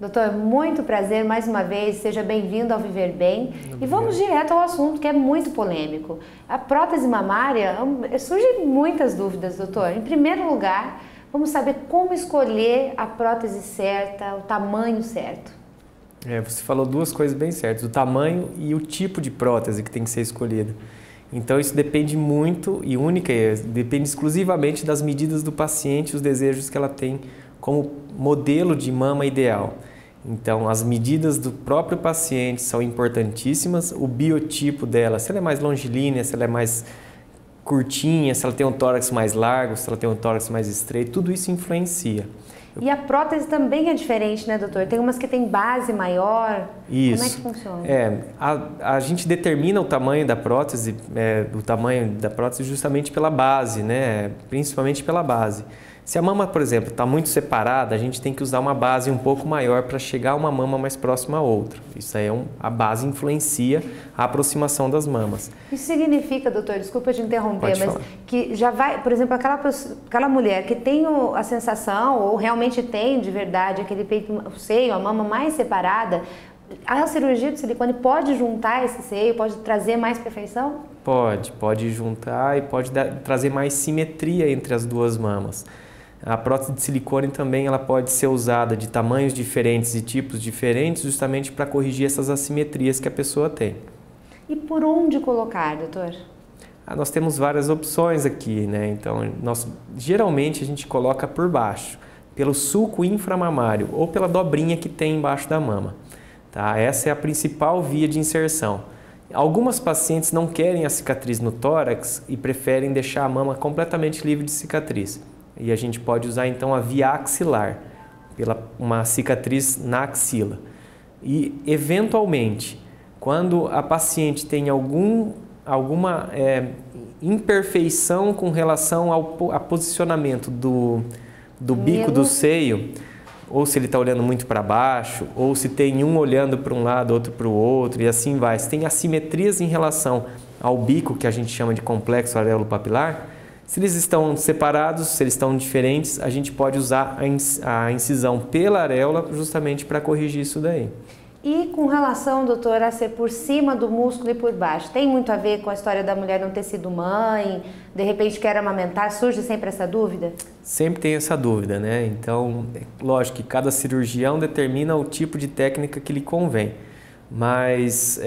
Doutor, muito prazer mais uma vez, seja bem-vindo ao Viver Bem. E vamos direto ao assunto que é muito polêmico. A prótese mamária, surgem muitas dúvidas, doutor. Em primeiro lugar, vamos saber como escolher a prótese certa, o tamanho certo. Você falou duas coisas bem certas, o tamanho e o tipo de prótese que tem que ser escolhida. Então isso depende muito e depende exclusivamente das medidas do paciente, os desejos que ela tem como modelo de mama ideal. Então as medidas do próprio paciente são importantíssimas, o biotipo dela, se ela é mais longilínea, se ela é mais curtinha, se ela tem um tórax mais largo, se ela tem um tórax mais estreito, tudo isso influencia. E a prótese também é diferente, né, doutor? Tem umas que tem base maior. Isso. Como é que funciona? A gente determina o tamanho da prótese, justamente pela base, né? Principalmente pela base. Se a mama, por exemplo, está muito separada, a gente tem que usar uma base um pouco maior para chegar a uma mama mais próxima a outra. Isso aí a base influencia a aproximação das mamas. Isso significa, doutor, desculpa te interromper, mas falar. Que já vai, por exemplo, aquela mulher que tem a sensação, ou realmente tem de verdade aquele peito, o seio, a mama mais separada, a cirurgia de silicone pode juntar esse seio, pode trazer mais perfeição? Pode juntar e pode trazer mais simetria entre as duas mamas. A prótese de silicone também ela pode ser usada de tamanhos diferentes e tipos diferentes justamente para corrigir essas assimetrias que a pessoa tem. E por onde colocar, doutor? Nós temos várias opções aqui, né? Então, geralmente a gente coloca por baixo, pelo sulco inframamário ou pela dobrinha que tem embaixo da mama. Tá? Essa é a principal via de inserção. Algumas pacientes não querem a cicatriz no tórax e preferem deixar a mama completamente livre de cicatriz. E a gente pode usar então a via axilar, uma cicatriz na axila. E eventualmente, quando a paciente tem alguma imperfeição com relação ao posicionamento do bico do seio, ou se ele está olhando muito para baixo, ou se tem um olhando para um lado, outro para o outro, e assim vai. Se tem assimetrias em relação ao bico, que a gente chama de complexo areolo-papilar, se eles estão separados, se eles estão diferentes, a gente pode usar a incisão pela areola justamente para corrigir isso daí. E com relação, doutor, a ser por cima do músculo e por baixo, tem muito a ver com a história da mulher não ter sido mãe, de repente quer amamentar, surge sempre essa dúvida? Sempre tem essa dúvida, né? Então, lógico que cada cirurgião determina o tipo de técnica que lhe convém, mas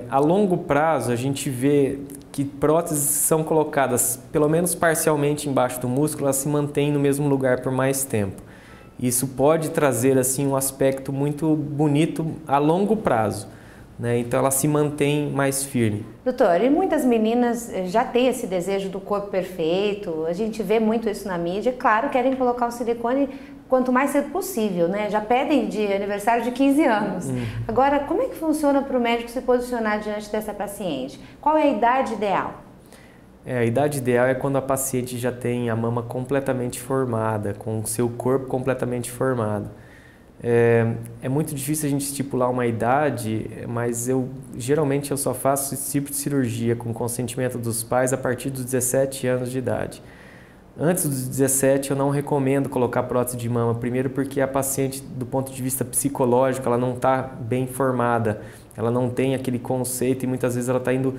a longo prazo a gente vê que próteses são colocadas pelo menos parcialmente embaixo do músculo, elas se mantêm no mesmo lugar por mais tempo. Isso pode trazer assim um aspecto muito bonito a longo prazo, né? Então ela se mantém mais firme. Doutor, e muitas meninas já têm esse desejo do corpo perfeito, a gente vê muito isso na mídia, claro, querem colocar o silicone quanto mais cedo possível, né? Já pedem de aniversário de 15 anos. Agora, como é que funciona para o médico se posicionar diante dessa paciente? Qual é a idade ideal? A idade ideal é quando a paciente já tem a mama completamente formada, com o seu corpo completamente formado. É muito difícil a gente estipular uma idade, mas geralmente eu só faço esse tipo de cirurgia com consentimento dos pais a partir dos 17 anos de idade. Antes dos 17 eu não recomendo colocar prótese de mama, primeiro porque a paciente do ponto de vista psicológico ela não está bem formada, ela não tem aquele conceito e muitas vezes ela está indo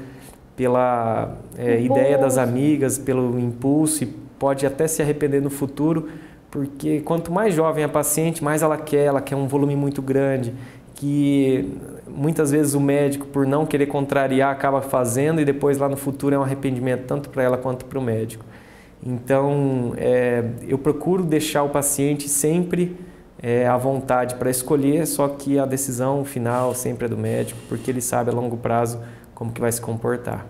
pela ideia das amigas, pelo impulso e pode até se arrepender no futuro, porque quanto mais jovem a paciente, mais ela quer um volume muito grande, que muitas vezes o médico, por não querer contrariar, acaba fazendo e depois lá no futuro é um arrependimento tanto para ela quanto para o médico. Então, eu procuro deixar o paciente sempre à vontade para escolher, só que a decisão final sempre é do médico, porque ele sabe a longo prazo como que vai se comportar.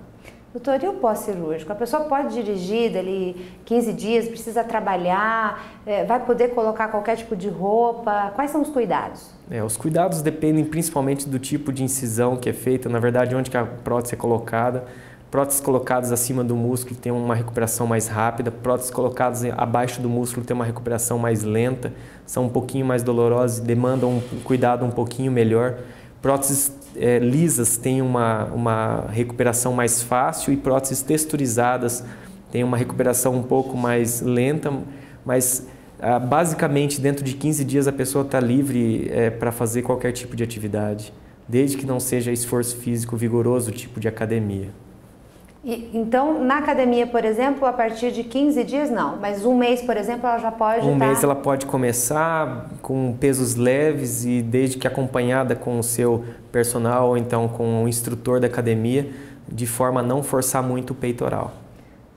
Doutor, e o pós-cirúrgico? A pessoa pode dirigir dali 15 dias, precisa trabalhar, vai poder colocar qualquer tipo de roupa? Quais são os cuidados? Os cuidados dependem principalmente do tipo de incisão que é feita, na verdade, onde que a prótese é colocada. Próteses colocadas acima do músculo têm uma recuperação mais rápida, próteses colocadas abaixo do músculo têm uma recuperação mais lenta, são um pouquinho mais dolorosas e demandam um cuidado um pouquinho melhor. Próteses lisas têm uma recuperação mais fácil e próteses texturizadas têm uma recuperação um pouco mais lenta, mas Basicamente, dentro de 15 dias a pessoa está livre para fazer qualquer tipo de atividade, desde que não seja esforço físico vigoroso, tipo de academia. Então, na academia, por exemplo, a partir de 15 dias não, mas um mês, por exemplo, ela já pode Um mês ela pode começar com pesos leves e desde que acompanhada com o seu personal ou então com o instrutor da academia, de forma a não forçar muito o peitoral.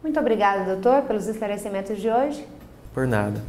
Muito obrigada, doutor, pelos esclarecimentos de hoje. Por nada.